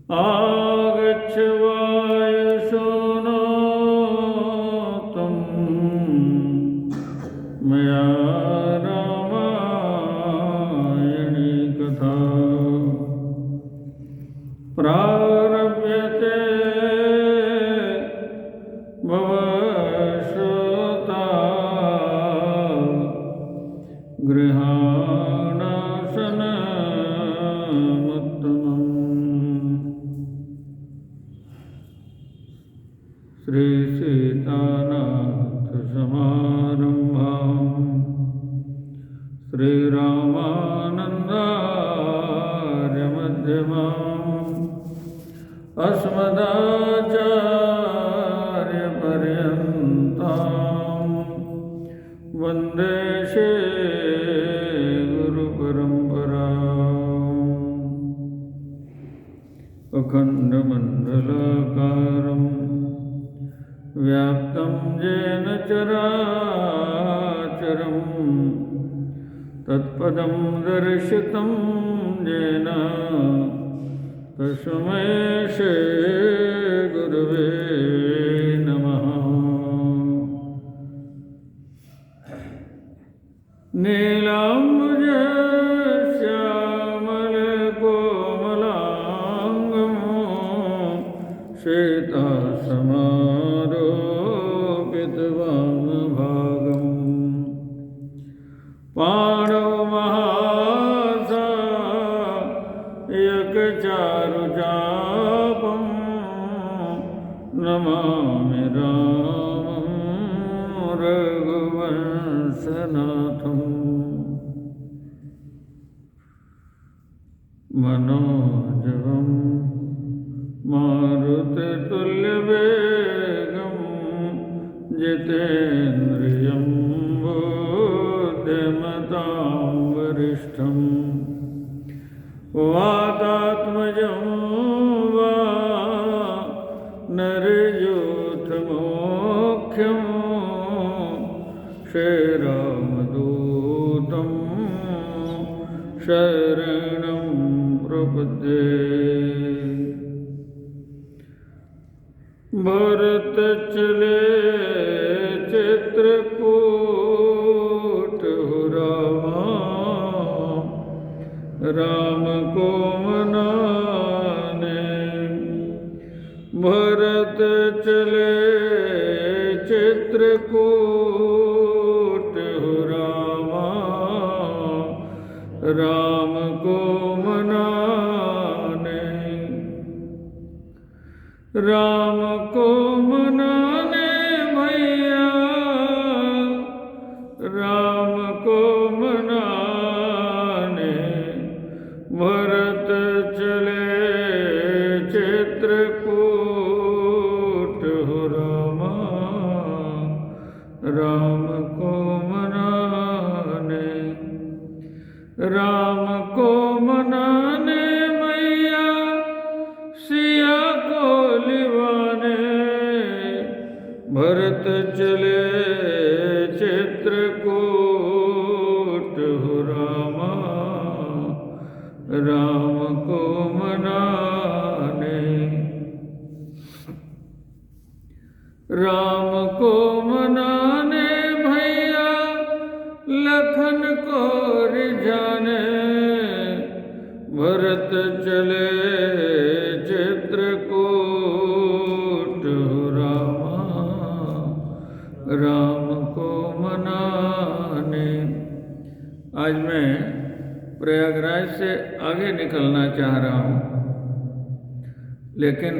आगच्छ वायुसूनो तं मया रामायणी कथा प्रारभ्यते भवश्रोता गृहाणासनमुत्तमम्। श्रीसीतानाथसमारम्भाम् श्रीरामानन्दार्यमध्यमाम् अस्मदाचार्यपर्यन्ताम् वन्दे गुरुपरम्पराम्। अखण्डमण्डलाकारं व्याप्तं येन चराचरं तत्पदं दर्शितं येन तस्मै श्रीगुरवे नमः। नीलाम्बुजश्यामलकोमलाङ्गं श्वेतसमारोपितवामभागं पाणौमहासायकचारुचापं नमामि रामं रघुवंशनाथम्। मनोजवं मारुतितुल्यवेगं जितेन्द्रियं बुद्धिमतां वरिष्ठं वातात्मजं वानरयूथमुख्यं श्रीरामदूतं शरणं प्रपद्ये। भरत चले चित्रकूट रामा राम को मनाने। भरत चले चित्रकूट रामा राम को मनाने। राम को मनाने भैया राम को मनाने। भरत चले चित्रकूट रामा राम को मनाने। राम को मनाने मैया सिया को लिवाने। भरत चले चित्रकूट रामा राम को मनाने। राम को मनाने भैया लखन को रिझाने। भरत चले चित्रकूट रामा राम को मनाने। आज मैं प्रयागराज से आगे निकलना चाह रहा हूँ, लेकिन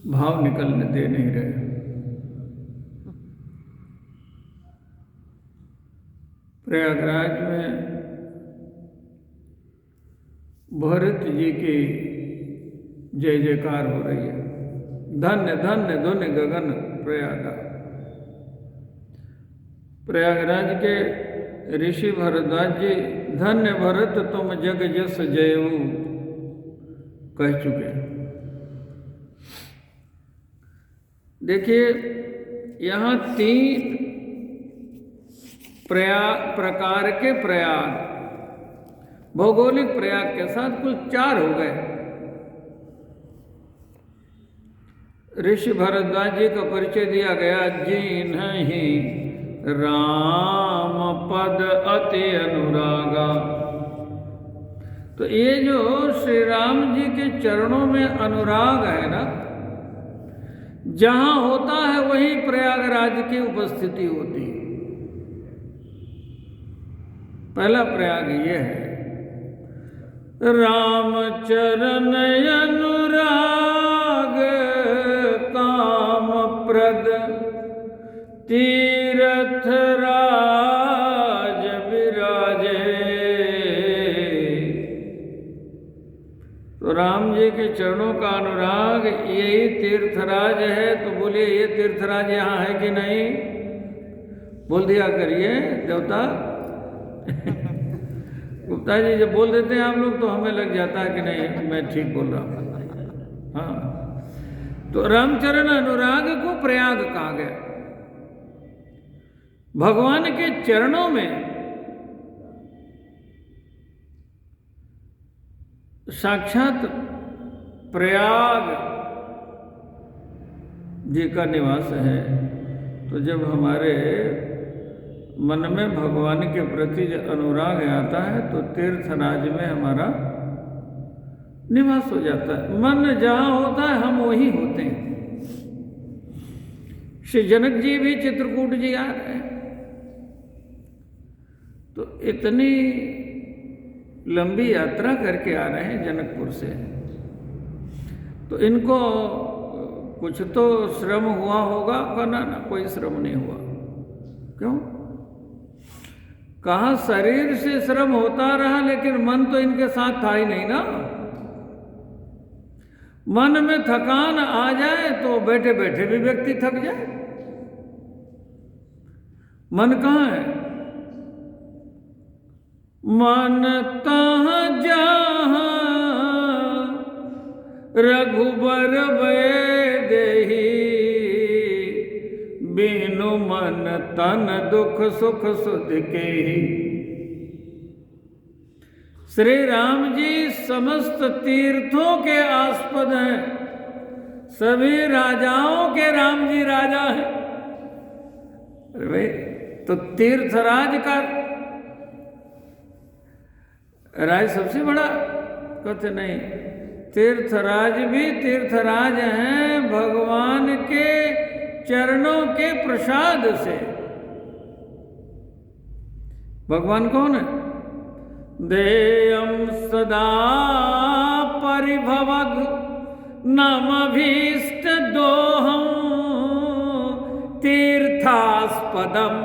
भाव निकलने दे नहीं रहे। प्रयागराज में भरत जी की जय जयकार हो रही है। धन्य धन्य धुनि गगन प्रयागा। प्रयागराज के ऋषि भरद्वाज जी धन्य भरत तुम जग जस जयऊ कह चुके। देखिए, यहाँ 3 प्रकार के प्रयाग भौगोलिक प्रयाग के साथ कुल 4 हो गए। ऋषि भरद्वाज जी का परिचय दिया गया, जिन्हि राम पद अति अनुरागा। तो ये जो श्री राम जी के चरणों में अनुराग है ना, जहां होता है वहीं प्रयागराज की उपस्थिति होती है। पहला प्रयाग ये है, राम चरण अनुराग काम प्रद तीर्थ राज विराजे। तो राम जी के चरणों का अनुराग यही तीर्थराज है। तो बोलिए ये तीर्थराज यहाँ है कि नहीं? बोल दिया करिए देवता। गुप्ता जी जब बोल देते हैं आप लोग तो हमें लग जाता है कि नहीं मैं ठीक बोल रहा हूँ। हाँ, तो रामचरण अनुराग को प्रयाग कहा गया। भगवान के चरणों में साक्षात प्रयाग जी का निवास है। तो जब हमारे मन में भगवान के प्रति अनुराग आता है तो तीर्थराज में हमारा निवास हो जाता है। मन जहाँ होता है हम वही होते हैं। श्री जनक जी भी चित्रकूट जी आ रहे हैं। तो इतनी लंबी यात्रा करके आ रहे हैं जनकपुर से, तो इनको कुछ तो श्रम हुआ होगा। ना कोई श्रम नहीं हुआ। क्यों? कहा शरीर से श्रम होता रहा लेकिन मन तो इनके साथ था ही नहीं ना। मन में थकान आ जाए तो बैठे बैठे भी व्यक्ति थक जाए। मन कहाँ है? मन तहाँ जहाँ रघुबर देहि, बिनु मन तन दुख सुख सुध के। श्री राम जी समस्त तीर्थों के आस्पद हैं। सभी राजाओं के राम जी राजा हैं। अरे भाई, तो तीर्थराज का राज सबसे बड़ा कहते नहीं। तीर्थराज भी तीर्थराज हैं भगवान के चरणों के प्रसाद से। भगवान कौन है? देयम सदा परिभवग नमभीष्ट दोहं तीर्थास्पदम।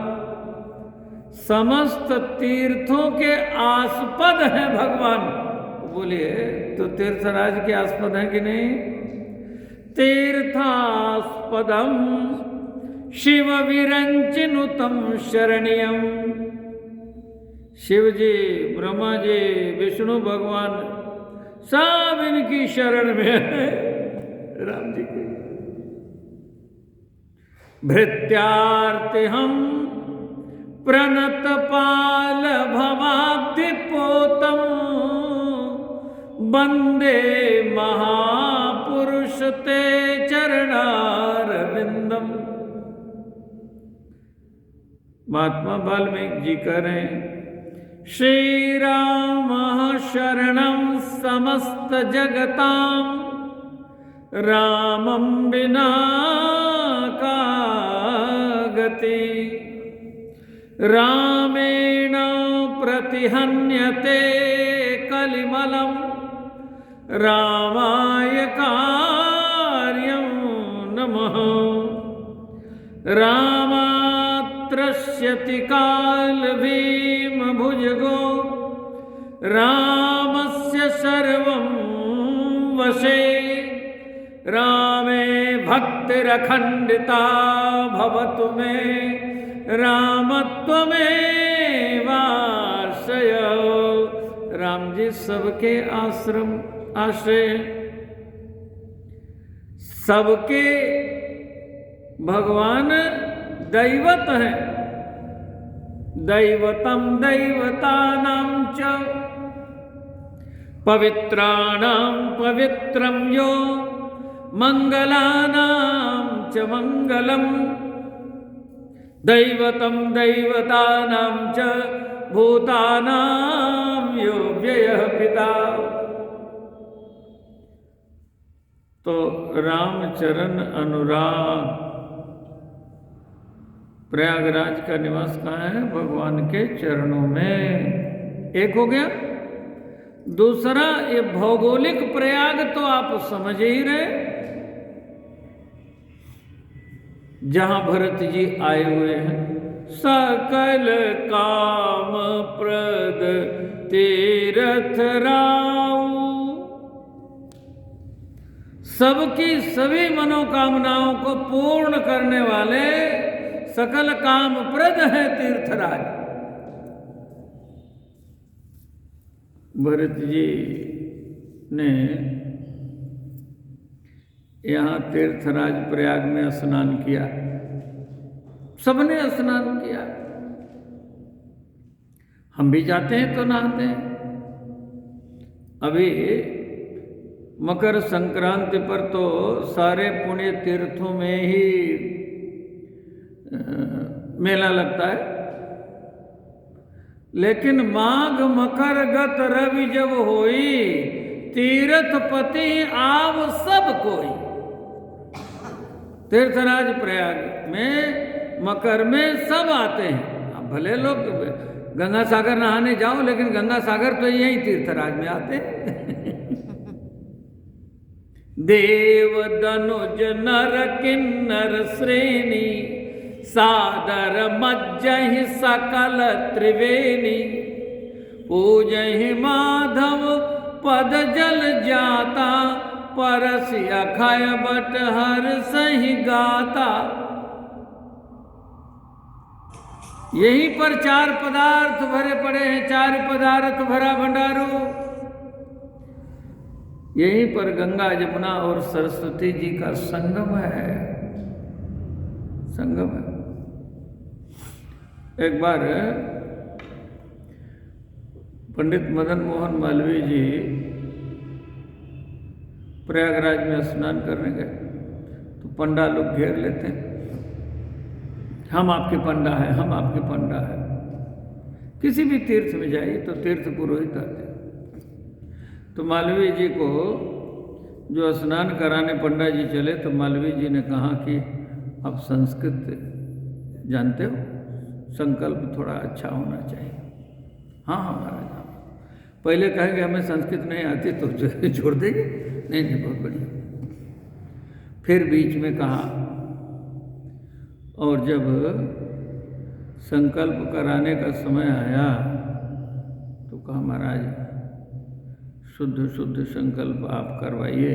समस्त तीर्थों के आस्पद है भगवान। बोलिए तो तीर्थराज के आस्पद है कि नहीं? तीर्थास्पदम शिव विरंचिनुतम शरणियम। शिव जी, ब्रह्मा जी, विष्णु भगवान सब इनकी शरण में है। राम जी की भृत्यार्ति हम प्रणत पाल भवाब्धि पोतम वंदे महापुरुष ते चरणारविंदम। महात्मा वाल्मीकि जी कह रहे हैं, श्री राम शरणं समस्त जगतां रामं बिना का गति। रामेण प्रतिहन्यते कलिमलं रामाय कार्यं नमः। रामात्रस्यति काल भीम भुजगो रामस्य सर्वं वशे। रामे भक्तिरखण्डिता भवतु मे रामत्वमेवाश्रय। राम जी सबके आश्रय, सबके भगवान दैवत हैं। दैवतम दैवतानां च पवित्राणां पवित्रं यो मंगलानां च मंगलम दैवतं दैवतानां च भूतानां यो व्ययः पिता। तो रामचरण अनुराग, प्रयागराज का निवास कहाँ है? भगवान के चरणों में। एक हो गया। दूसरा, ये भौगोलिक प्रयाग तो आप समझ ही रहे, जहां भरत जी आए हुए हैं। सकल काम प्रद तीरथ राऊ, सबकी सभी मनोकामनाओं को पूर्ण करने वाले सकल काम प्रद है तीर्थराज। भरत जी ने यहाँ तीर्थराज प्रयाग में स्नान किया, सबने स्नान किया। हम भी जाते हैं तो नहाते हैं। अभी मकर संक्रांति पर तो सारे पुण्य तीर्थों में ही मेला लगता है, लेकिन माघ मकर गत रवि जब होई, तीर्थपति आव सब कोई। तीर्थराज प्रयाग में मकर में सब आते हैं। अब भले लोग गंगा सागर नहाने जाओ, लेकिन गंगा सागर तो यही तीर्थराज में आते हैं। देव दनुज नर किन्नर श्रेणी, सादर मज्जहि सकल त्रिवेणी, पूजहि माधव पद जल जाता, परसि अखय बट हर सही गाता। यहीं पर चार पदार्थ भरे पड़े हैं, चार पदार्थ भरा भंडारो। यहीं पर गंगा जमुना और सरस्वती जी का संगम है, संगम है। एक बार पंडित मदन मोहन मालवीय जी प्रयागराज में स्नान करने गए, तो पंडा लोग घेर लेते हैं, हम आपके पंडा हैं, हम आपके पंडा हैं। किसी भी तीर्थ में जाइए तो तीर्थ पुरोहित आते हैं। तो मालवीय जी को जो स्नान कराने पंडा जी चले, तो मालवीय जी ने कहा कि आप संस्कृत जानते हो, संकल्प थोड़ा अच्छा होना चाहिए। हाँ हाँ महाराज, पहले कहेंगे हमें संस्कृत नहीं आती तो छोड़ देंगे, नहीं नहीं बहुत बढ़िया। फिर बीच में कहा, और जब संकल्प कराने का समय आया तो कहा महाराज शुद्ध शुद्ध संकल्प आप करवाइए।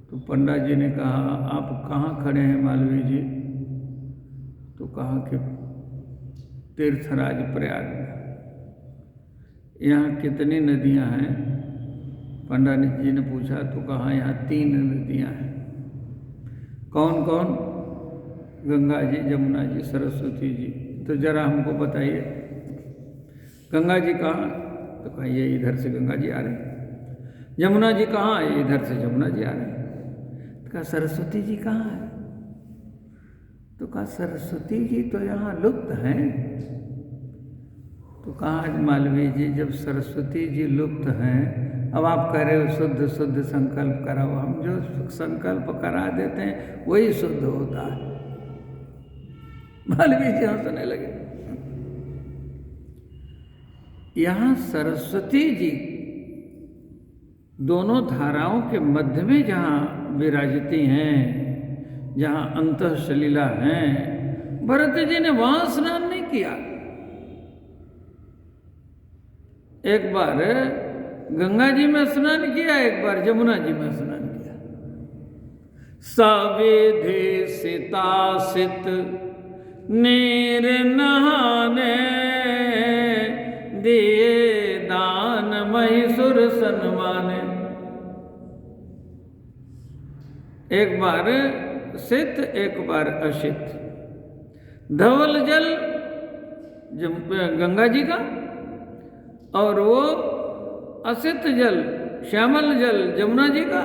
तो पंडा जी ने कहा आप कहाँ खड़े हैं मालवीय जी? तो कहा कि तीर्थराज प्रयाग में। यहाँ कितनी नदियाँ हैं? पंडा जी ने पूछा तो कहा यहाँ 3 नदियाँ हैं। कौन कौन? गंगा जी, जमुना जी, सरस्वती जी। तो जरा हमको बताइए गंगा जी कहाँ? तो कहा ये इधर से गंगा जी आ रहे। जमुना जी कहाँ? ये इधर से जमुना जी आ रहे। तो कहा सरस्वती जी कहाँ है? तो कहा सरस्वती जी तो यहाँ लुप्त हैं। तो कहा मालवीय जी जब सरस्वती जी लुप्त हैं, अब आप कह रहे हो शुद्ध शुद्ध संकल्प कराओ, हम जो संकल्प करा देते हैं वही शुद्ध होता है। मालवीय जी हंसने लगे। यहाँ सरस्वती जी दोनों धाराओं के मध्य में जहाँ विराजती हैं, जहाँ अंतःसलीला हैं, भरत जी ने वहां स्नान नहीं किया। एक बार गंगा जी में स्नान किया, एक बार जमुना जी में स्नान किया। सविधि सितासित नीर नहाने, दिए दान महिषुर सन्माने। एक बार सित, एक बार असित। धवल जल गंगा जी का, और वो असित जल, श्यामल जल जमुना जी का,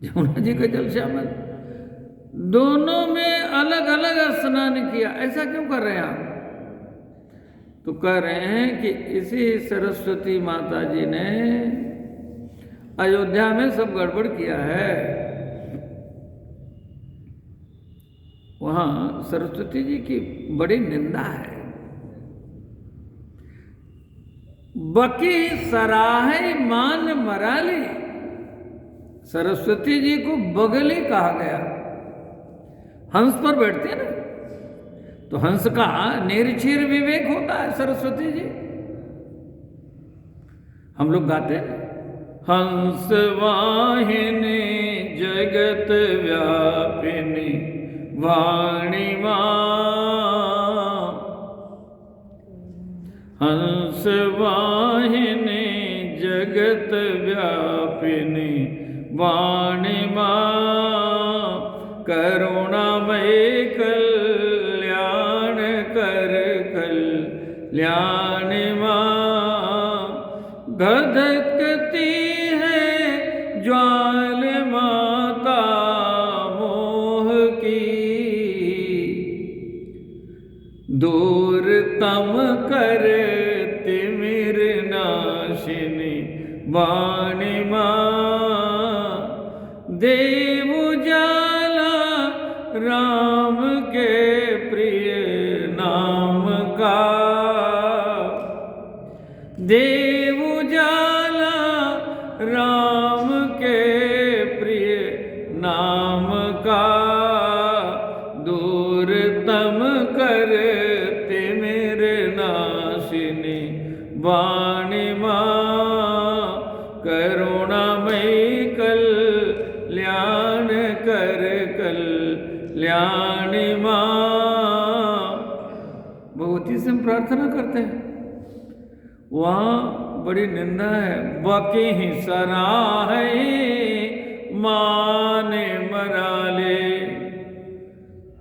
जमुना जी का जल श्यामल, दोनों में अलग अलग स्नान किया। ऐसा क्यों कर रहे हैं आप? तो कह रहे हैं कि इसी सरस्वती माता जी ने अयोध्या में सब गड़बड़ किया है। वहां सरस्वती जी की बड़ी निंदा है। बकी सराहे मान मराली, सरस्वती जी को बगली कहा गया। हंस पर बैठते हैं ना, तो हंस का निर्चीर विवेक होता है सरस्वती जी। हम लोग गाते हैं, हंस वाहिनी जगत व्यापिनी वाणी मां, हंस वाहिनी जगत व्यापिनी वाणी मां, करुणामय कल्याण कर कल्याण मां, धधकती है ज्वाल माता मोह की, दूर तम कर तिमिर नाशिनी वाणी मां, देव जाला राम के प्रिय नाम का, देव जाला राम के प्रिय नाम का, दूर तम कर तिमिर नाशिनी वाणी मां, करुणामयी कल्याण कर कल्याण मां। भगवती से हम प्रार्थना करते हैं, वहां बड़ी निंदा है। बाकी ही सराहे माने मराले,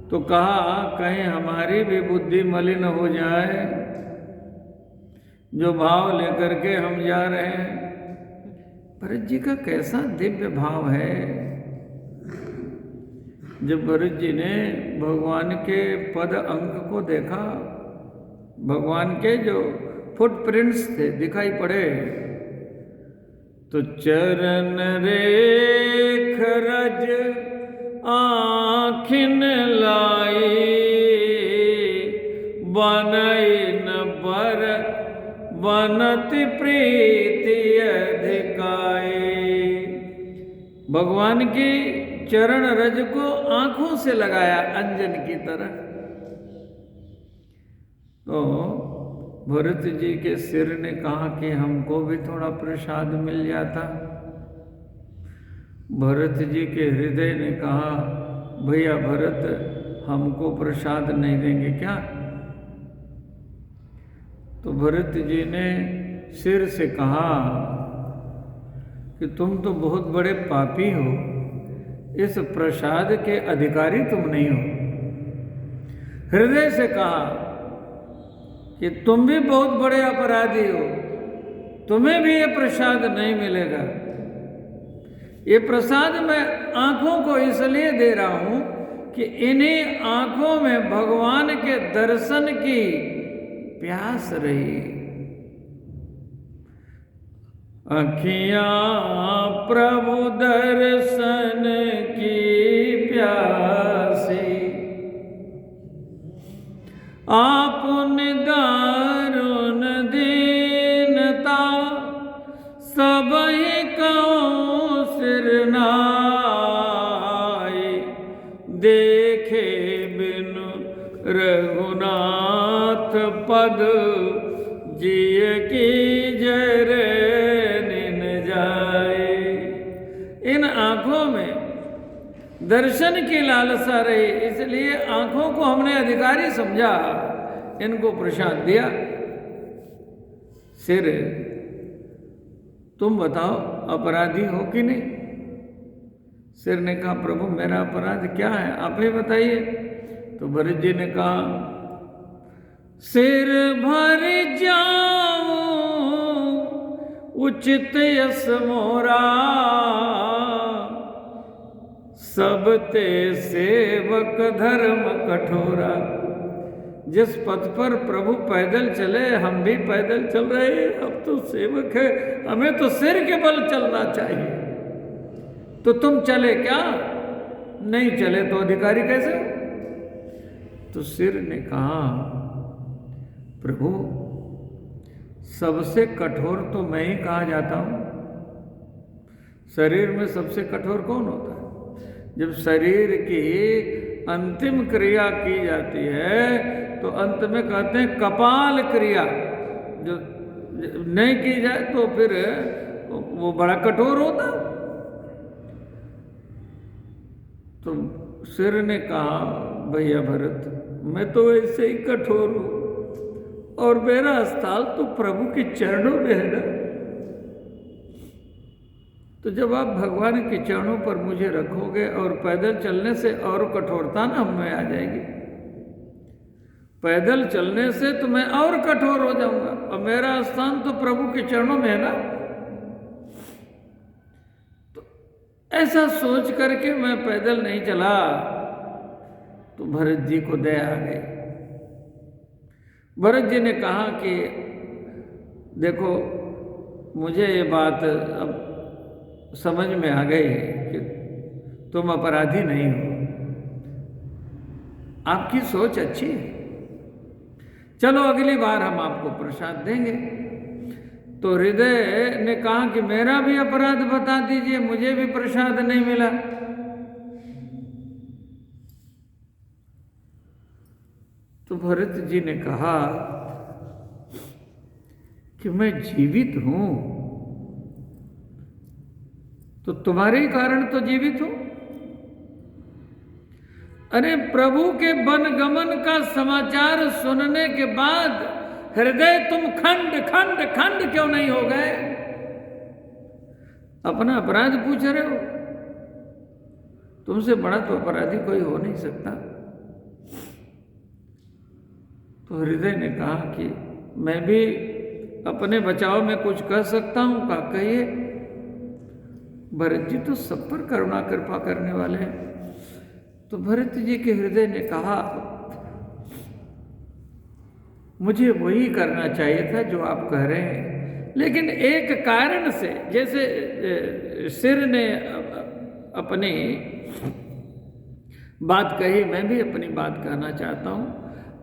तो कहा कहीं हमारी भी बुद्धि मलिन हो जाए, जो भाव लेकर के हम जा रहे हैं। भरत जी का कैसा दिव्य भाव है। जब भरत जी ने भगवान के पद अंक को देखा, भगवान के जो फुटप्रिंट्स थे दिखाई पड़े, तो चरण रेख रज आँखिन लाई, बनई न बर बनति प्रीति अधिकाई। भगवान की चरण रज को आंखों से लगाया अंजन की तरह। तो भरत जी के सिर ने कहा कि हमको भी थोड़ा प्रसाद मिल जाता। भरत जी के हृदय ने कहा, भैया भरत हमको प्रसाद नहीं देंगे क्या? तो भरत जी ने सिर से कहा कि तुम तो बहुत बड़े पापी हो, इस प्रसाद के अधिकारी तुम नहीं हो। हृदय से कहा कि तुम भी बहुत बड़े अपराधी हो, तुम्हें भी ये प्रसाद नहीं मिलेगा। ये प्रसाद मैं आंखों को इसलिए दे रहा हूं कि इन्हीं आंखों में भगवान के दर्शन की प्यास रही। अखियां प्रभु दर्शन की प्यासी, आपुन दारुण दीनता, सबहि कहूँ सिर नाई, देखे बिनु रघुनाथ पद, जिय की जर निन जाए। इन आंखों में दर्शन की लालसा रही, इसलिए आंखों को हमने अधिकारी समझा, इनको प्रसाद दिया। सिर, तुम बताओ अपराधी हो कि नहीं? सिर ने कहा, प्रभु मेरा अपराध क्या है, आप ही बताइए। तो भरत जी ने कहा, सिर भर जाऊं उचित यस मोरा, सब ते सेवक धर्म कठोरा। जिस पथ पर प्रभु पैदल चले हम भी पैदल चल रहे हैं, हम तो सेवक है, हमें तो सिर के बल चलना चाहिए। तो तुम चले क्या? नहीं चले तो अधिकारी कैसे हो? तो सिर ने कहा, प्रभु सबसे कठोर तो मैं ही कहा जाता हूं। शरीर में सबसे कठोर कौन होता है? जब शरीर की अंतिम क्रिया की जाती है तो अंत में कहते हैं कपाल क्रिया, जो नहीं की जाए तो फिर वो बड़ा कठोर होता। तो सिर ने कहा, भैया भरत मैं तो ऐसे ही कठोर हूं और मेरा स्थान तो प्रभु के चरणों में है ना। तो जब आप भगवान के चरणों पर मुझे रखोगे और पैदल चलने से और कठोरता ना हम में आ जाएगी। पैदल चलने से तो मैं और कठोर हो जाऊंगा और मेरा स्थान तो प्रभु के चरणों में है ना। तो ऐसा सोच करके मैं पैदल नहीं चला। तो भरत जी को दया आ गई। भरत जी ने कहा कि देखो मुझे ये बात अब समझ में आ गई कि तुम अपराधी नहीं हो, आपकी सोच अच्छी है, चलो अगली बार हम आपको प्रसाद देंगे। तो हृदय ने कहा कि मेरा भी अपराध बता दीजिए, मुझे भी प्रसाद नहीं मिला। तो भरत जी ने कहा कि मैं जीवित हूं तो तुम्हारे ही कारण तो जीवित हूं। अरे प्रभु के वन गमन का समाचार सुनने के बाद हृदय तुम खंड खंड खंड क्यों नहीं हो गए? अपना अपराध पूछ रहे हो? तुमसे बड़ा तो अपराधी कोई हो नहीं सकता। तो हृदय ने कहा कि मैं भी अपने बचाव में कुछ कह सकता हूं। का कहिए। भरत जी तो सब पर करुणा कृपा करने वाले हैं। तो भरत जी के हृदय ने कहा मुझे वही करना चाहिए था जो आप कह रहे हैं, लेकिन एक कारण से, जैसे सिर ने अपनी बात कही, मैं भी अपनी बात कहना चाहता हूं।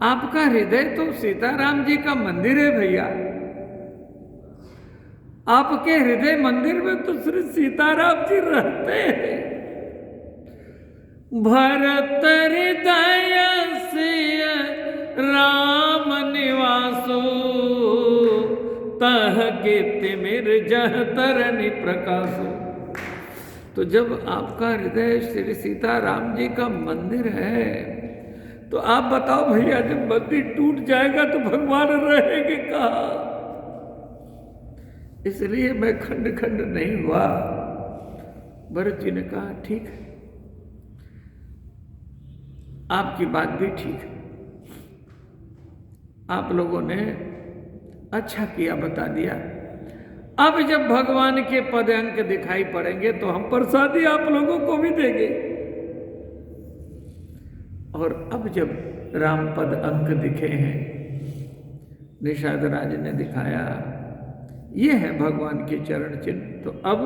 आपका हृदय तो सीताराम जी का मंदिर है भैया। आपके हृदय मंदिर में तो श्री सीताराम जी रहते हैं। भरत हृदय सिय राम निवासो, तह कीर्तिमिर जह तरनि प्रकाशो। तो जब आपका हृदय श्री सीताराम जी का मंदिर है तो आप बताओ भैया, जब मंदिर टूट जाएगा तो भगवान रहेंगे कहाँ? इसलिए मैं खंड खंड नहीं हुआ। भरत जी ने कहा ठीक है, आपकी बात भी ठीक है, आप लोगों ने अच्छा किया बता दिया। अब जब भगवान के पद अंक दिखाई पड़ेंगे तो हम प्रसादी आप लोगों को भी देंगे। और अब जब राम पद अंक दिखे हैं, निषाद राज ने दिखाया, ये है भगवान के चरण चिन्ह। तो अब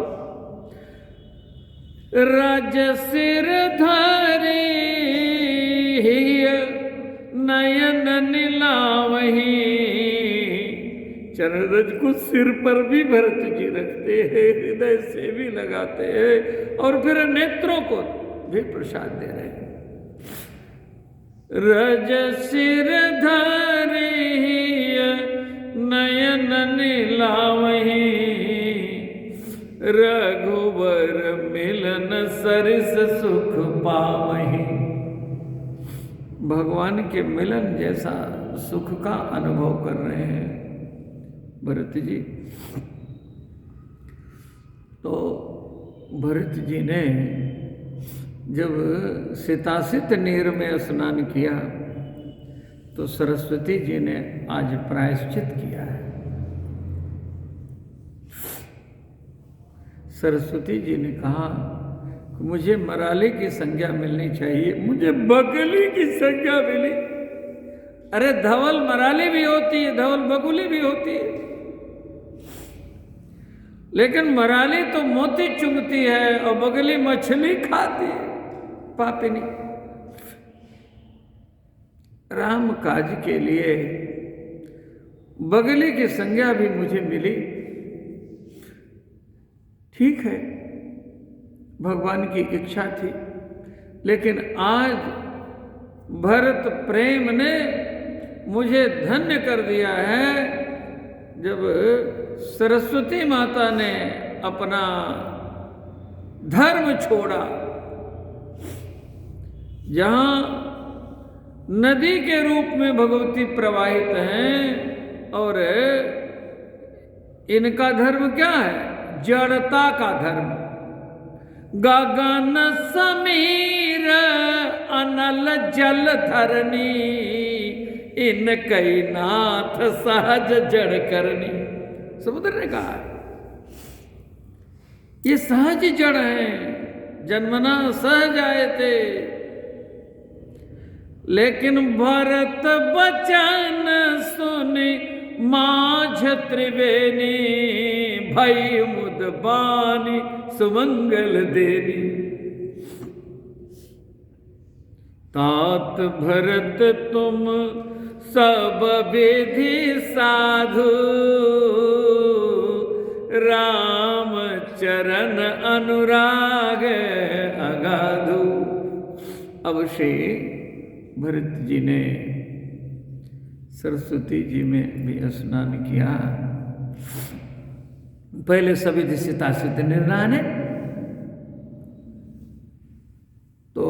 राज सिर धारे नयन नीलावही, चरण रज को सिर पर भी भरत जी रखते हैं, हृदय से भी लगाते हैं और फिर नेत्रों को भी प्रसाद दे रहे हैं। रज सिर धारे नयन नीलावही, रघुवर मिलन सरिस सुख पावही। भगवान के मिलन जैसा सुख का अनुभव कर रहे हैं भरत जी। तो भरत जी ने जब सितासित नीर में स्नान किया तो सरस्वती जी ने आज प्रायश्चित किया है। सरस्वती जी ने कहा मुझे मराली की संज्ञा मिलनी चाहिए, मुझे बगली की संज्ञा मिली। अरे धवल मराली भी होती है, धवल बगुली भी होती है, लेकिन मराली तो मोती चुगती है और बगली मछली खाती है, पापिनी। राम काज के लिए बगली की संज्ञा भी मुझे मिली। ठीक है, भगवान की इच्छा थी, लेकिन आज भरत प्रेम ने मुझे धन्य कर दिया है जब सरस्वती माता ने अपना धर्म छोड़ा। जहां नदी के रूप में भगवती प्रवाहित हैं और इनका धर्म क्या है? जड़ता का धर्म। गगन समीर अनल जल धरनी, इन कई नाथ सहज जड़ करनी। समुद्र ने कहा है ये सहज जड़ है, जन्मना सहज आए थे, लेकिन भरत बचन सुनि माझ त्रिवेणी, भई मुद बानी सुमंगल देनी। तात भरत तुम सब विधि साधु, राम चरण अनुराग अगाधु। अब श्री भरत जी ने सरस्वती जी में भी स्नान किया। पहले सविधि सिता सिद्ध निर्णय ने तो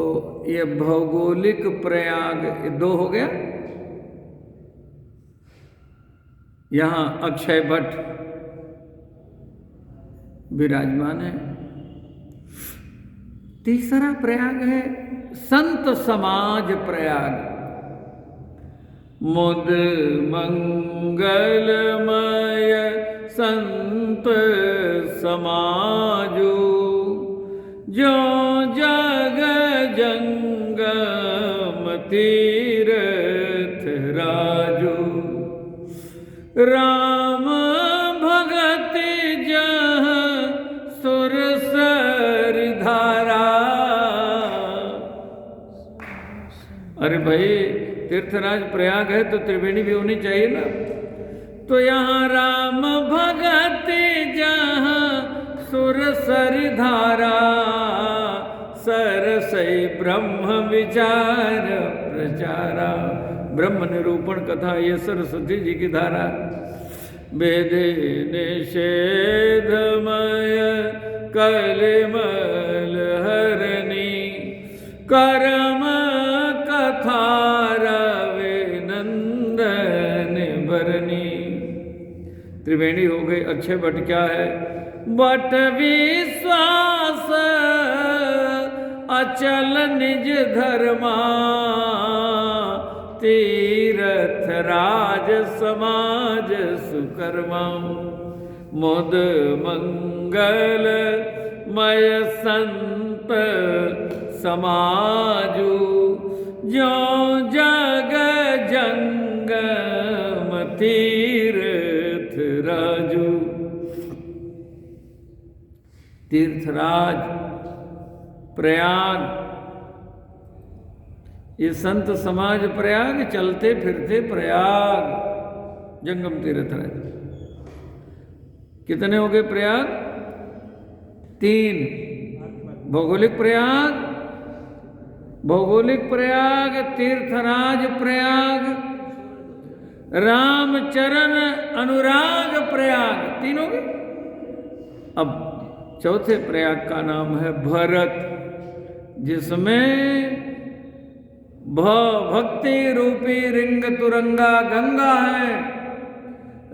ये भौगोलिक प्रयाग 2 हो गया। यहां अक्षय भट्ट विराजमान है। तीसरा प्रयाग है संत समाज प्रयाग। मुद मंगलमय संत समाजो, जो जग जंगम तीरथ राजो। राम भगति जह सुरसर धारा। अरे भाई, तीर्थराज प्रयाग है तो त्रिवेणी भी होनी चाहिए ना। तो यहाँ राम भगति जहाँ सुरसर धारा, सरसई ब्रह्म विचार प्रचारा। ब्रह्म निरूपण कथा ये सरस्वती जी की धारा। वेदे निषेधमय कलिमल हरणी, कर्म कथा रवे नंदन बरनी। त्रिवेणी हो गई। अक्षय बट क्या है? बट विश्वास अचल निज धर्मा, तीर्थ राज समाज सुकर्मा। मुद मंगल मय संत समाजु, जो जग जंगम तीर्थ राजू। तीर्थराज प्रयाग, ये संत समाज प्रयाग, चलते फिरते प्रयाग, जंगम तीर्थ राज। कितने हो गए प्रयाग? 3। भौगोलिक प्रयाग, भौगोलिक प्रयाग, तीर्थराज प्रयाग, रामचरण अनुराग प्रयाग, 3 हो गए। अब चौथे प्रयाग का नाम है भरत, जिसमें भक्ति रूपी रिंग तुरंगा गंगा है,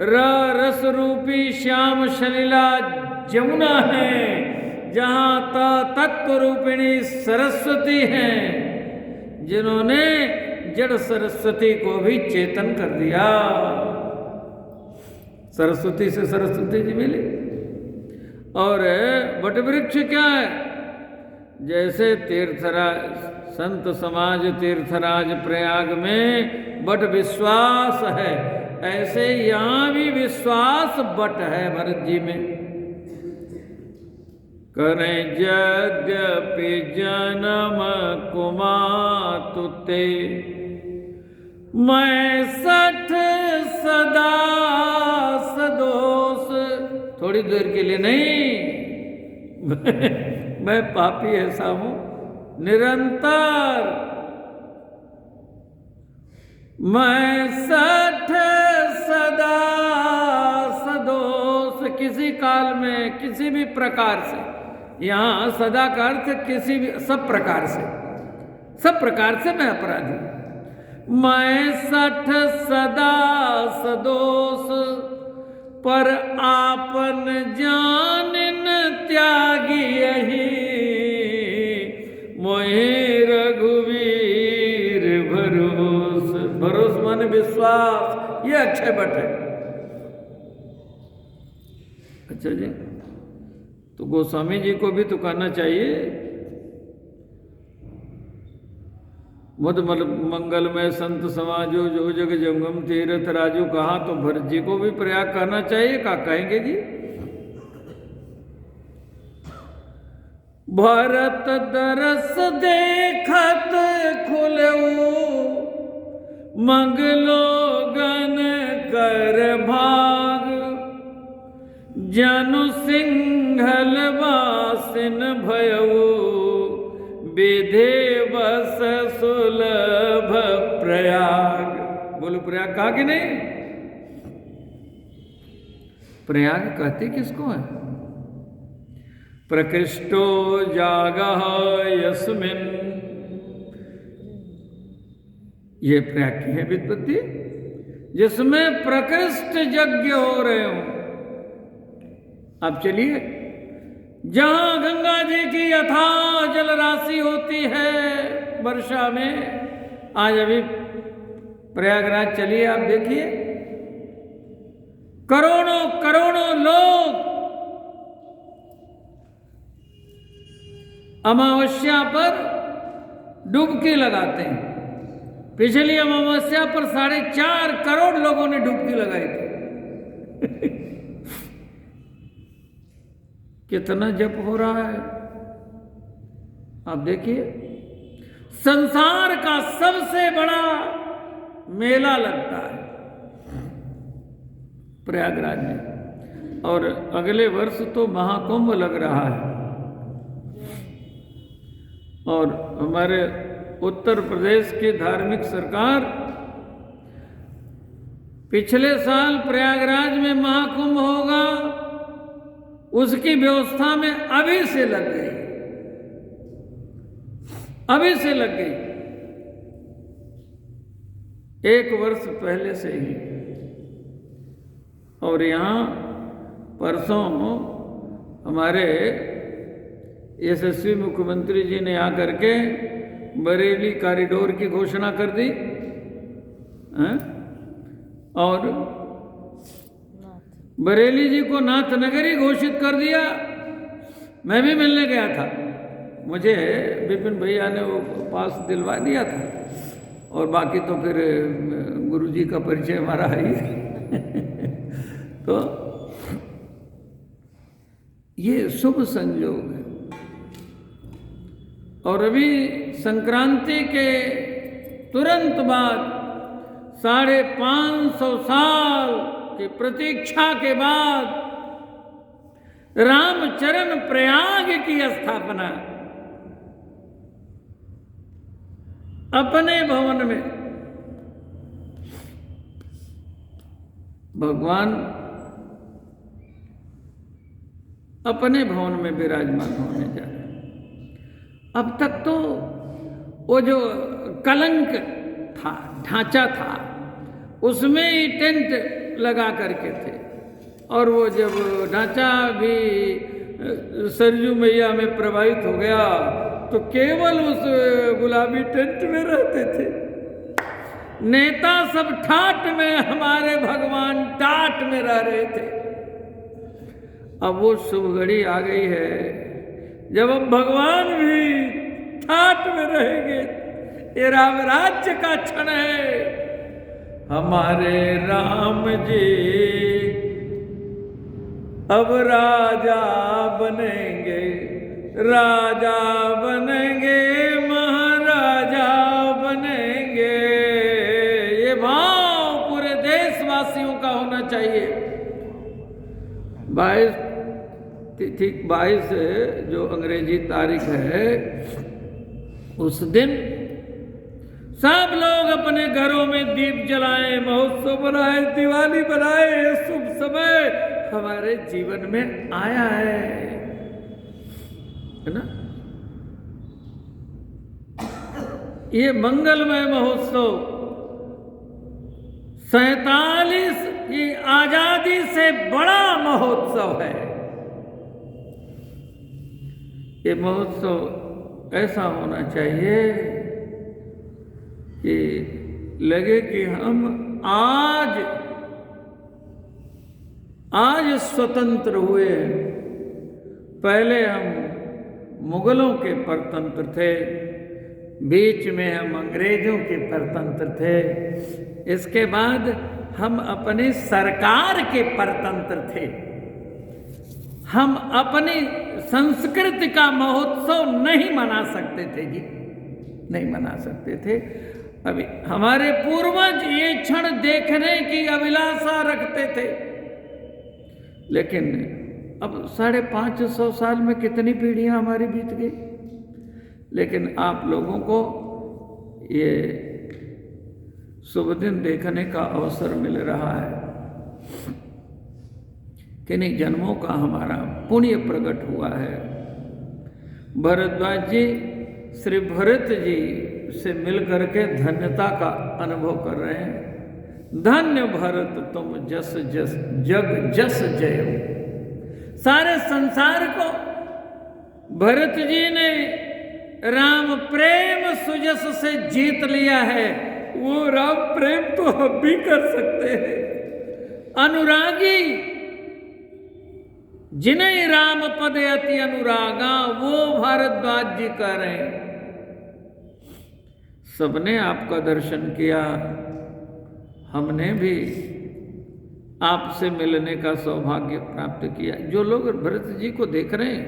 रस रूपी श्याम सलिला जमुना है, जहाँ तत्व रूपिणी सरस्वती हैं, जिन्होंने जड़ सरस्वती को भी चेतन कर दिया। सरस्वती से सरस्वती जी मिली। और बट वृक्ष क्या है? जैसे तीर्थराज संत समाज तीर्थराज प्रयाग में बट विश्वास है, ऐसे यहाँ भी विश्वास बट है भरत जी में। करें यद्यपि जन्म कुमातुते, मैं 60 सदा सदोष। थोड़ी देर के लिए नहीं मैं पापी ऐसा हूं निरंतर। मैं 60 सदा सदोष, किसी काल में किसी भी प्रकार से, यहाँ सदा का अर्थ किसी भी सब प्रकार से मैं अपराधी। मैं 60 सदा सदोष, पर आपन जानिन त्यागी यही, मोहि रघुवीर भरोस। भरोस माने विश्वास, ये अक्षय बट है। अच्छा जी, तो गोस्वामी जी को भी तो कहना चाहिए मुद मंगलमय संत समाजो जो जग जंगम तीर्थ राजू कहा, तो भरत जी को भी प्रयाग कहना चाहिए। क्या कहेंगे जी? भरत दरस देखत खुलऊ, मंगलो गन कर भाग, जनु सिंघल वासिन भयऊ, विधे बस सुलभ प्रयाग। बोलो प्रयाग कहा कि नहीं? प्रयाग कहते किसको है? प्रकृष्टो जागह यस्मिन, ये प्रयाग की है व्युत्पत्ति, जिसमें प्रकृष्ट यज्ञ हो रहे हो। अब चलिए, जहां गंगा जी की यथा जल राशि होती है वर्षा में, आज अभी प्रयागराज चलिए, आप देखिए करोड़ों करोड़ों लोग अमावस्या पर डुबकी लगाते हैं। पिछली अमावस्या पर 4.5 करोड़ लोगों ने डुबकी लगाई थी कितना जप हो रहा है आप देखिए। संसार का सबसे बड़ा मेला लगता है प्रयागराज में, और अगले वर्ष तो महाकुंभ लग रहा है। और हमारे उत्तर प्रदेश की धार्मिक सरकार पिछले साल प्रयागराज में महाकुंभ होगा, उसकी व्यवस्था में अभी से लग गई, अभी से लग गई, 1 वर्ष पहले से ही। और यहाँ परसों हमारे यशस्वी मुख्यमंत्री जी ने आकर के बरेली कॉरिडोर की घोषणा कर दी है? और बरेली जी को नाथ नगरी घोषित कर दिया। मैं भी मिलने गया था, मुझे विपिन भैया ने वो पास दिलवा दिया था, और बाकी तो फिर गुरुजी का परिचय हमारा है तो ये शुभ संयोग है। और अभी संक्रांति के तुरंत बाद 550 साल की प्रतीक्षा के बाद रामचरण प्रयाग की स्थापना अपने भवन में। भगवान अपने भवन में विराजमान होने जा रहे हैं। अब तक तो वो जो कलंक था, ढांचा था, उसमें ही टेंट लगा करके थे, और वो जब ढांचा भी सरजू मैया में प्रवाहित हो गया तो केवल उस गुलाबी टेंट में रहते थे। नेता सब ठाट में, हमारे भगवान टाट में रह रहे थे। अब वो शुभ घड़ी आ गई है जब अब भगवान भी ठाट में रहेंगे। ये राम राज्य का क्षण है। हमारे राम जी अब राजा बनेंगे, राजा बनेंगे, महाराजा बनेंगे। ये भाव पूरे देशवासियों का होना चाहिए। 22 जो अंग्रेजी तारीख है, उस दिन सब लोग अपने घरों में दीप जलाएं, महोत्सव बनाए, दिवाली बनाए। शुभ समय हमारे जीवन में आया है ना। ये मंगलमय महोत्सव 47 की आजादी से बड़ा महोत्सव है। ये महोत्सव ऐसा होना चाहिए कि लगे कि हम आज स्वतंत्र हुए। पहले हम मुगलों के परतंत्र थे, बीच में हम अंग्रेजों के परतंत्र थे, इसके बाद हम अपनी सरकार के परतंत्र थे। हम अपनी संस्कृति का महोत्सव नहीं मना सकते थे जी, नहीं मना सकते थे। अभी हमारे पूर्वज ये क्षण देखने की अभिलाषा रखते थे, लेकिन अब 550 साल में कितनी पीढ़ियां हमारी बीत गई। लेकिन आप लोगों को ये शुभ दिन देखने का अवसर मिल रहा है। किन्हीं जन्मों का हमारा पुण्य प्रकट हुआ है। भरद्वाज जी श्री भरत जी से मिलकर के धन्यता का अनुभव कर रहे हैं। धन्य भरत तुम जस जस जग जस जय। सारे संसार को भरत जी ने राम प्रेम सुजस से जीत लिया है। वो राम प्रेम तो हम भी कर सकते हैं। अनुरागी जिन्हें राम पद अति अनुरागा, वो भारद्वाज जी कह रहे हैं। सबने आपका दर्शन किया, हमने भी आपसे मिलने का सौभाग्य प्राप्त किया। जो लोग भरत जी को देख रहे हैं,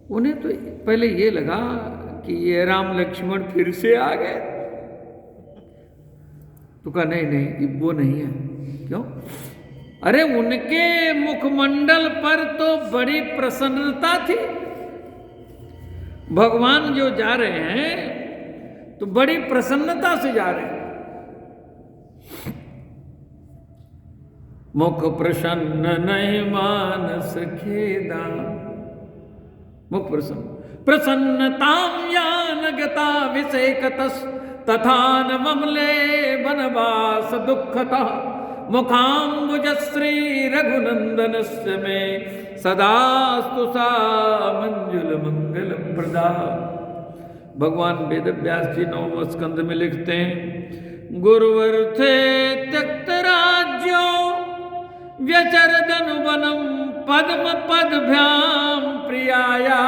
उन्हें तो पहले ये लगा कि ये राम लक्ष्मण फिर से आ गए। तो कहा नहीं, वो नहीं है। क्यों? अरे उनके मुखमंडल पर तो बड़ी प्रसन्नता थी। भगवान जो जा रहे हैं तो बड़ी प्रसन्नता से जा रहे हैं। मुख प्रसन्न नहीं मानस खेदा। मुख प्रसन्न प्रसन्नताम यानगता विषेकतस तथा न ममले वनवास दुखता मुखाम्बुजश्री रघुनंदनस्य में सदास्तु सा मंजुल मंगल प्रदा। भगवान वेद व्यास जी 9वें स्कंद में लिखते हैं, गुरुवर थे त्यक्त राज्यो व्यचरदनु वनम पद्म पदभ्याम प्रियाया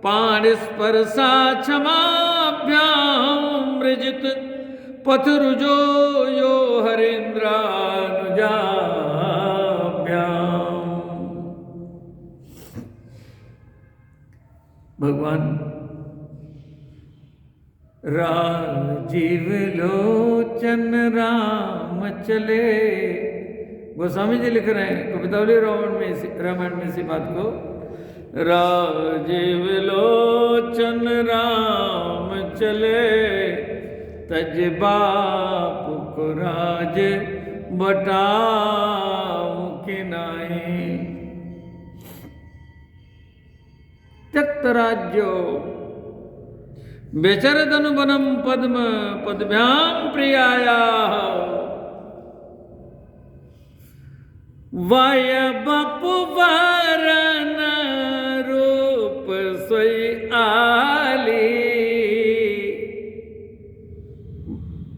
पाणिस्पर्शा क्षमाभ्याम मृजित पथरुजो यो हरेन्द्रानुजाभ्याम। भगवान राजीव लोचन राम चले। गोस्वामी जी लिख रहे हैं कवितावली रामायण में इसी बात को। राजीव लोचन राम चले तज बापु को राज बटाऊ किनाई। त्यक्त राज्यो बेचरदनु वनम पद्म पदभ्याम प्रियाया वाय बपु वरन रूप सोई आली।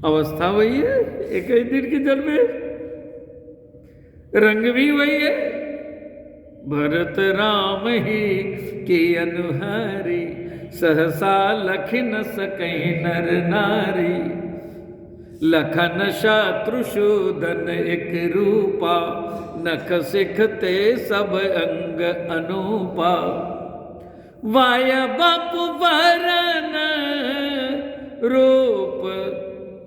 अवस्था वही है, एक ही दिन की जन्मे। रंग भी वही है। भरत राम ही की अनुहारी, सहसा लख न सकहि नर नारी। लखन शत्रुशूदन एक रूपा, नख सिखते सब अंग अनूपा। वाय बपु वरन रूप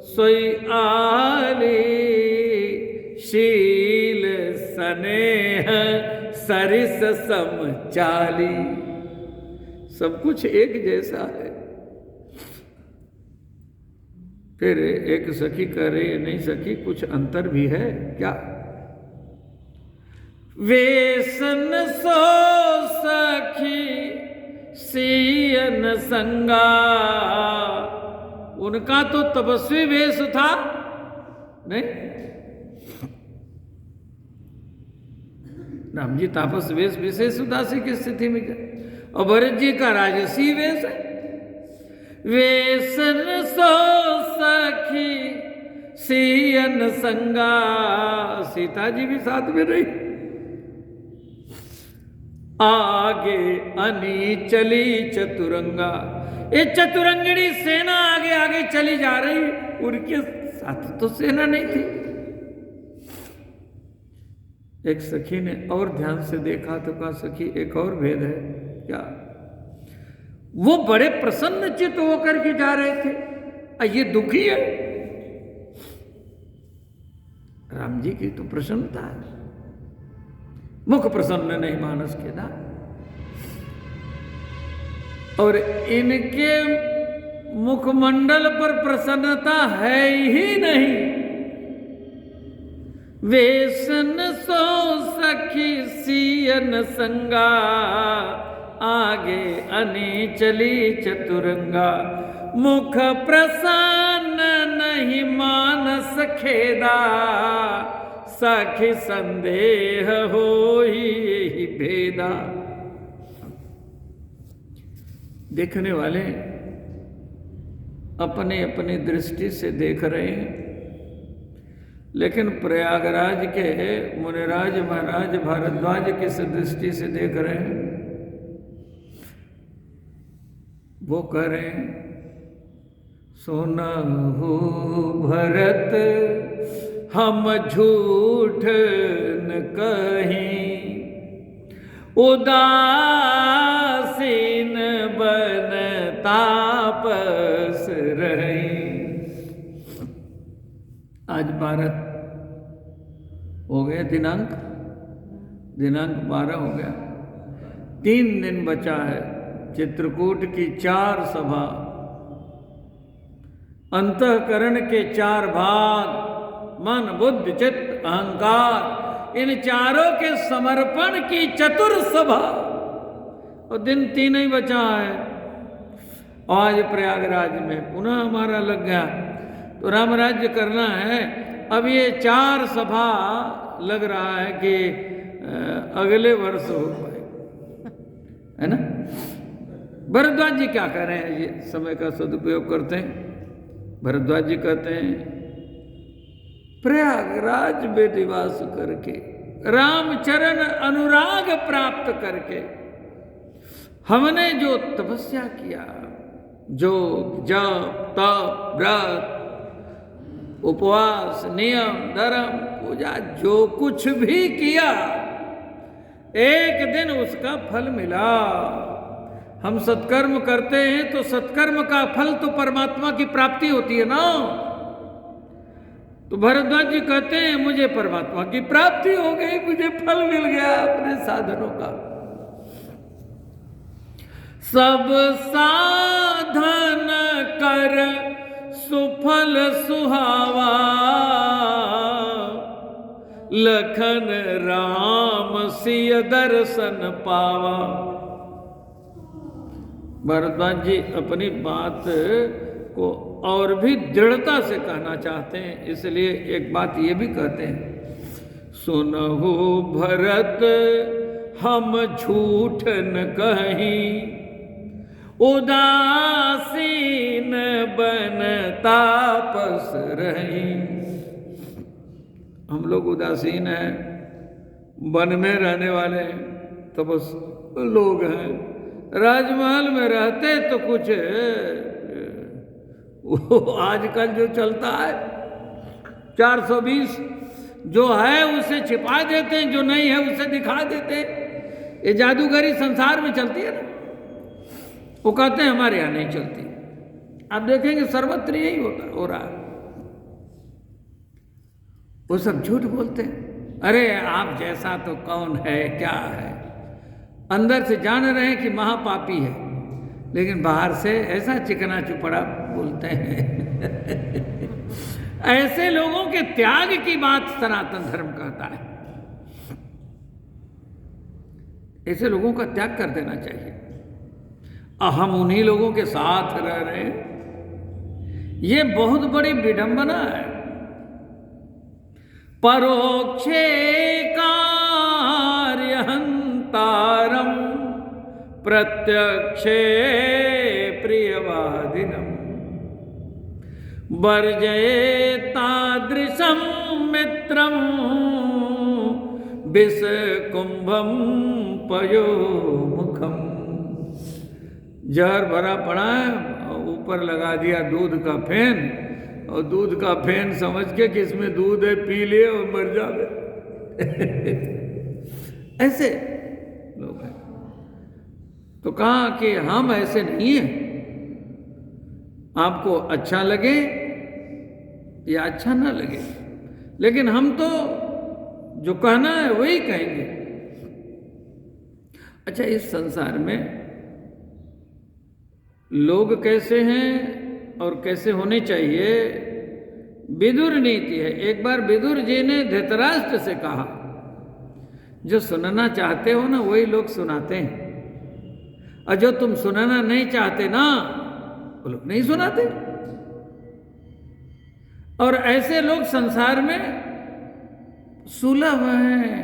सोई आली, शील स्नेह सरिस सम चाली। सब कुछ एक जैसा है। फिर एक सखी कह रही है, नहीं सखी कुछ अंतर भी है क्या? वेसन सो सखी सियन संगा, उनका तो तपस्वी वेश था नहीं। राम जी तापस वेश विशेष उदासी की स्थिति में गए, और भरत जी का राजसी वेश है। वेसन सो सखी सियन संगा, सीता जी भी साथ में रही। आगे अनी चली चतुरंगा, ये चतुरंगिणी सेना आगे आगे चली जा रही, उनके साथ तो सेना नहीं थी। एक सखी ने और ध्यान से देखा तो कहा, सखी एक और भेद है क्या? वो बड़े प्रसन्न चित्त होकर के जा रहे थे, ये दुखी है। राम जी की तो प्रसन्नता है, मुख प्रसन्न नहीं मानस के ना। और इनके मुखमंडल पर प्रसन्नता है ही नहीं। वेसन सो सखी सियन संगा, आगे अनी चली चतुरंगा। मुख प्रसन्न नहीं मानस खेदा, सखी संदेह होई भेदा। देखने वाले अपने अपनी दृष्टि से देख रहे हैं, लेकिन प्रयागराज के मुनिराज महाराज भारद्वाज किस दृष्टि से देख रहे हैं? वो कह रहे हैं, सुनहु भरत हम झूठ न कहीं, उदासीन बन तापस रही। आज 12 हो गए, दिनांक 12 हो गया। 3 दिन बचा है। चित्रकूट की 4 सभा, अंतःकरण के 4 भाग, मन बुद्धि चित्त अहंकार, इन चारों के समर्पण की चतुर सभा, और दिन 3 ही बचा है। आज प्रयागराज में पुनः हमारा लग गया, तो राम राज्य करना है। अब ये 4 सभा लग रहा है कि अगले वर्ष हो पाए, है ना। भरद्वाज जी क्या कर रहे हैं? ये समय का सदुपयोग करते हैं। भरद्वाज जी कहते हैं, प्रयागराज में निवास करके, रामचरण अनुराग प्राप्त करके, हमने जो तपस्या किया, जो जप तप व्रत उपवास नियम धर्म पूजा जो कुछ भी किया, एक दिन उसका फल मिला। हम सत्कर्म करते हैं तो सत्कर्म का फल तो परमात्मा की प्राप्ति होती है ना। तो भरद्वाज जी कहते हैं, मुझे परमात्मा की प्राप्ति हो गई, मुझे फल मिल गया अपने साधनों का। सब साधन कर सुफल सुहावा, लखन राम सिय दर्शन पावा। भरद्वाज जी अपनी बात को और भी दृढ़ता से कहना चाहते हैं, इसलिए एक बात ये भी कहते हैं, सुनहु भरत हम झूठ न कहीं, उदासीन बन तापस रही। हम लोग उदासीन हैं, वन में रहने वाले तपस लोग हैं, राजमहल में रहते तो कुछ वो आजकल जो चलता है 420 जो है उसे छिपा देते हैं, जो नहीं है उसे दिखा देते हैं। ये जादूगरी संसार में चलती है ना, वो कहते हैं हमारे यहाँ नहीं चलती। आप देखेंगे सर्वत्र यही हो रहा है। वो सब झूठ बोलते हैं। अरे आप जैसा तो कौन है, क्या है, अंदर से जान रहे हैं कि महापापी है, लेकिन बाहर से ऐसा चिकना चुपड़ा बोलते हैं। ऐसे लोगों के त्याग की बात सनातन धर्म कहता है। ऐसे लोगों का त्याग कर देना चाहिए। हम उन्हीं लोगों के साथ रह रहे हैं, ये बहुत बड़ी विडंबना है। परोक्षे कार्यहंतारम प्रत्यक्षे प्रियवादिनम वर्जये तादृशं मित्रं विषकुंभं पयोमुखम। जहर भरा पड़ा है, ऊपर लगा दिया दूध का फेन, और दूध का फेन समझ के कि इसमें दूध है, पी लिए और मर जावे। ऐसे लोग हैं। तो कहा कि हम ऐसे नहीं हैं, आपको अच्छा लगे या अच्छा ना लगे, लेकिन हम तो जो कहना है वही कहेंगे। अच्छा, इस संसार में लोग कैसे हैं और कैसे होने चाहिए, विदुर नीति है। एक बार विदुर जी ने धृतराष्ट्र से कहा, जो सुनना चाहते हो ना वही लोग सुनाते हैं, और जो तुम सुनना नहीं चाहते ना वो लोग नहीं सुनाते। और ऐसे लोग संसार में सुलभ हैं,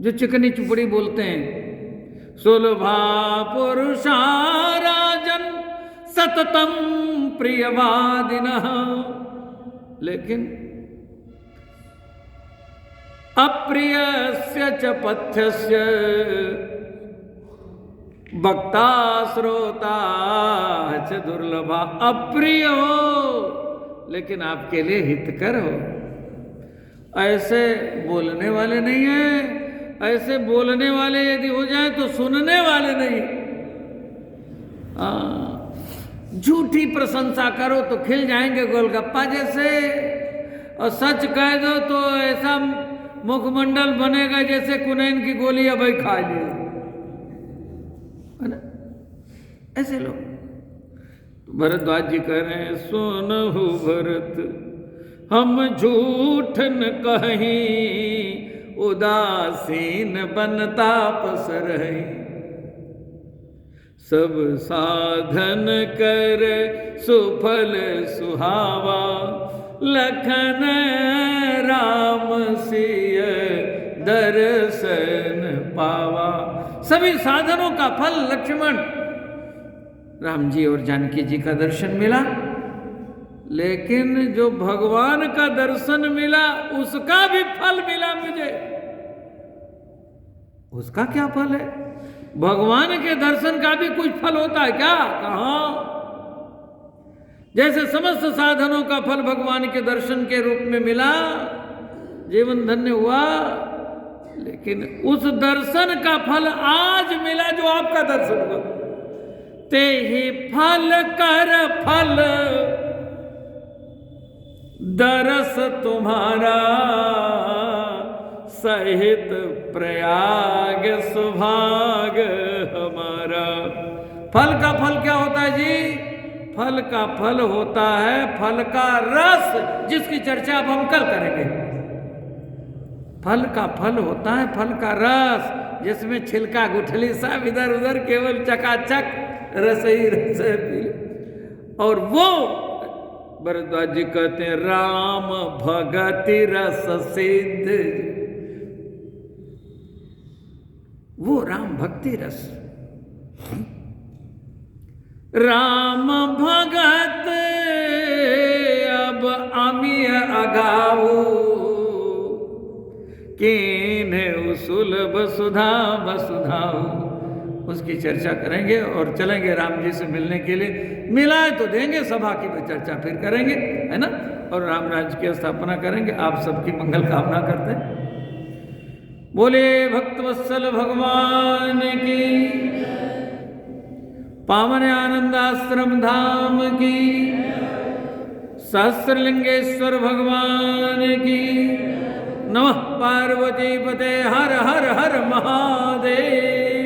जो चिकनी चुपड़ी बोलते हैं। सुलभा पुरुषा राजन सततम प्रियवादिनः, लेकिन अप्रियस्य च पथ्यस्य वक्ता श्रोता च दुर्लभा। अप्रिय हो लेकिन आपके लिए हितकर हो, ऐसे बोलने वाले नहीं है। ऐसे बोलने वाले यदि हो जाए तो सुनने वाले नहीं। झूठी प्रशंसा करो तो खिल जाएंगे गोलगप्पा जैसे, और सच कह दो तो ऐसा मुखमंडल बनेगा जैसे कुनैन की गोली अब ही खा ली है ना। ऐसे लोग। तो भरद्वाज जी कह रहे हैं, सुनहु भरत हम झूठ न कहीं, उदासीन बनता पसर है। सब साधन कर सुफल सुहावा, लखन राम सिय दर्शन पावा। सभी साधनों का फल लक्ष्मण राम जी और जानकी जी का दर्शन मिला, लेकिन जो भगवान का दर्शन मिला उसका भी फल मिला मुझे। उसका क्या फल है? भगवान के दर्शन का भी कुछ फल होता है क्या? कहाँ? जैसे समस्त साधनों का फल भगवान के दर्शन के रूप में मिला, जीवन धन्य हुआ, लेकिन उस दर्शन का फल आज मिला जो आपका दर्शन हुआ। ते ही फल कर फल दरस तुम्हारा, सहित प्रयाग सुभाग हमारा। फल का फल क्या होता है जी? फल का फल होता है फल का रस, जिसकी चर्चा अब हम कल करेंगे। फल का फल होता है फल का रस, जिसमें छिलका गुठली सब इधर उधर केवल चकाचक रस ही रस है। और वो भरद्वाज जी कहते हैं, राम भगति रस सिद्ध। वो राम भक्ति रस, राम भगत अब अमिय अगाऊ, कीन्हे सुलभ सुधा वसुधाऊ, उसकी चर्चा करेंगे और चलेंगे राम जी से मिलने के लिए। मिलाए तो देंगे, सभा की चर्चा फिर करेंगे, है ना, और राम राज्य की स्थापना करेंगे। आप सबकी मंगल कामना करते हैं। बोले भक्तवत्सल भगवान की, पावन आनंदाश्रम धाम की, सहस्रलिंगेश्वर भगवान की। नमः पार्वती पते हर हर हर महादेव।